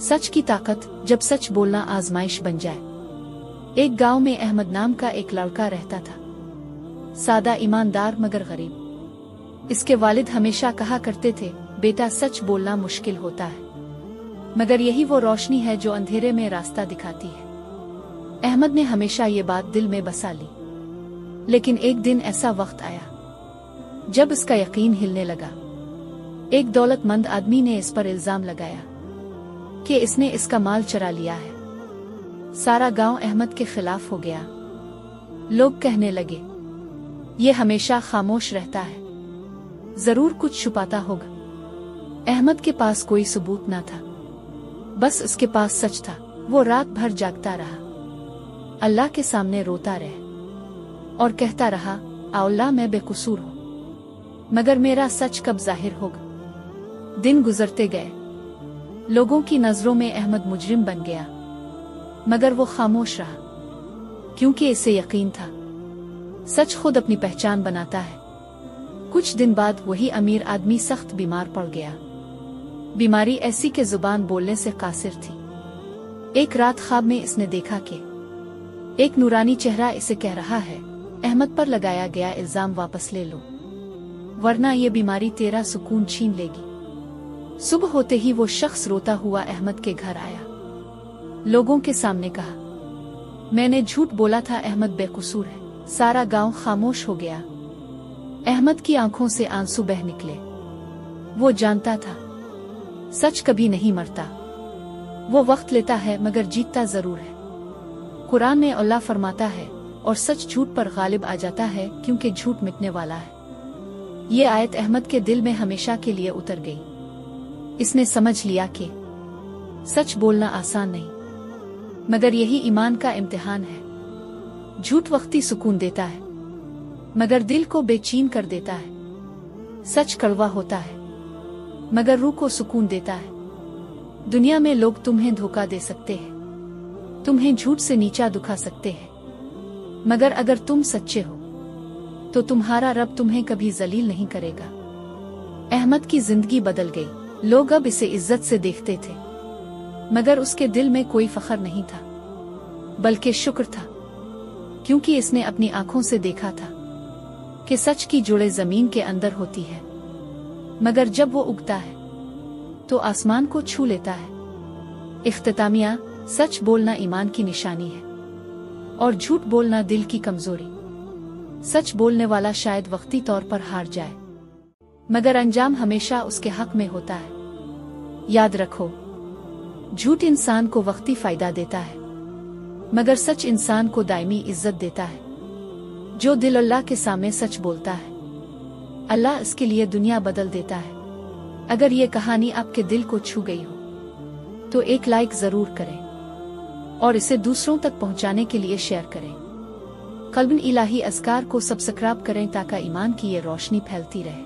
सच की ताकत, जब सच बोलना आजमाइश बन जाए। एक गांव में अहमद नाम का एक लड़का रहता था। सादा, ईमानदार मगर गरीब। इसके वालिद हमेशा कहा करते थे, बेटा सच बोलना मुश्किल होता है, मगर यही वो रोशनी है जो अंधेरे में रास्ता दिखाती है। अहमद ने हमेशा ये बात दिल में बसा ली। लेकिन एक दिन ऐसा वक्त आया जब इसका यकीन हिलने लगा। एक दौलतमंद आदमी ने इस पर इल्जाम लगाया कि इसने इसका माल चुरा लिया है। सारा गांव अहमद के खिलाफ हो गया। लोग कहने लगे, ये हमेशा खामोश रहता है, जरूर कुछ छुपाता होगा। अहमद के पास कोई सबूत न था, बस उसके पास सच था। वो रात भर जागता रहा, अल्लाह के सामने रोता रहा और कहता रहा, अल्लाह मैं बेकसूर हूँ, मगर मेरा सच कब जाहिर होगा। दिन गुजरते गए। लोगों की नजरों में अहमद मुजरिम बन गया, मगर वो खामोश रहा, क्योंकि इसे यकीन था सच खुद अपनी पहचान बनाता है। कुछ दिन बाद वही अमीर आदमी सख्त बीमार पड़ गया। बीमारी ऐसी कि जुबान बोलने से कासिर थी। एक रात ख्वाब में इसने देखा कि एक नूरानी चेहरा इसे कह रहा है, अहमद पर लगाया गया इल्जाम वापस ले लो, वरना ये बीमारी तेरा सुकून छीन लेगी। सुबह होते ही वो शख्स रोता हुआ अहमद के घर आया। लोगों के सामने कहा, मैंने झूठ बोला था, अहमद बेकसूर है। सारा गांव खामोश हो गया। अहमद की आंखों से आंसू बह निकले। वो जानता था सच कभी नहीं मरता, वो वक्त लेता है मगर जीतता जरूर है। कुरान में अल्लाह फरमाता है, और सच झूठ पर गालिब आ जाता है, क्योंकि झूठ मिटने वाला है। ये आयत अहमद के दिल में हमेशा के लिए उतर गई। इसने समझ लिया कि सच बोलना आसान नहीं, मगर यही ईमान का इम्तिहान है। झूठ वक्ती सुकून देता है, मगर दिल को बेचैन कर देता है। सच कड़वा होता है, मगर रूह को सुकून देता है। दुनिया में लोग तुम्हें धोखा दे सकते हैं, तुम्हें झूठ से नीचा दुखा सकते हैं, मगर अगर तुम सच्चे हो तो तुम्हारा रब तुम्हें कभी जलील नहीं करेगा। अहमद की जिंदगी बदल गई। लोग अब इसे इज्जत से देखते थे, मगर उसके दिल में कोई फख्र नहीं था, बल्कि शुक्र था, क्योंकि इसने अपनी आंखों से देखा था कि सच की जुड़े जमीन के अंदर होती है, मगर जब वो उगता है तो आसमान को छू लेता है। इख्तितामिया, सच बोलना ईमान की निशानी है और झूठ बोलना दिल की कमजोरी। सच बोलने वाला शायद वक्ती तौर पर हार जाए, मगर अंजाम हमेशा उसके हक में होता है। याद रखो, झूठ इंसान को वक्ती फायदा देता है, मगर सच इंसान को दायमी इज्जत देता है। जो दिल अल्लाह के सामने सच बोलता है, अल्लाह इसके लिए दुनिया बदल देता है। अगर ये कहानी आपके दिल को छू गई हो तो एक लाइक जरूर करें और इसे दूसरों तक पहुंचाने के लिए शेयर करें। कल्बन इलाही अस्कार को सब्सक्राइब करें ताकि ईमान की ये रोशनी फैलती रहे।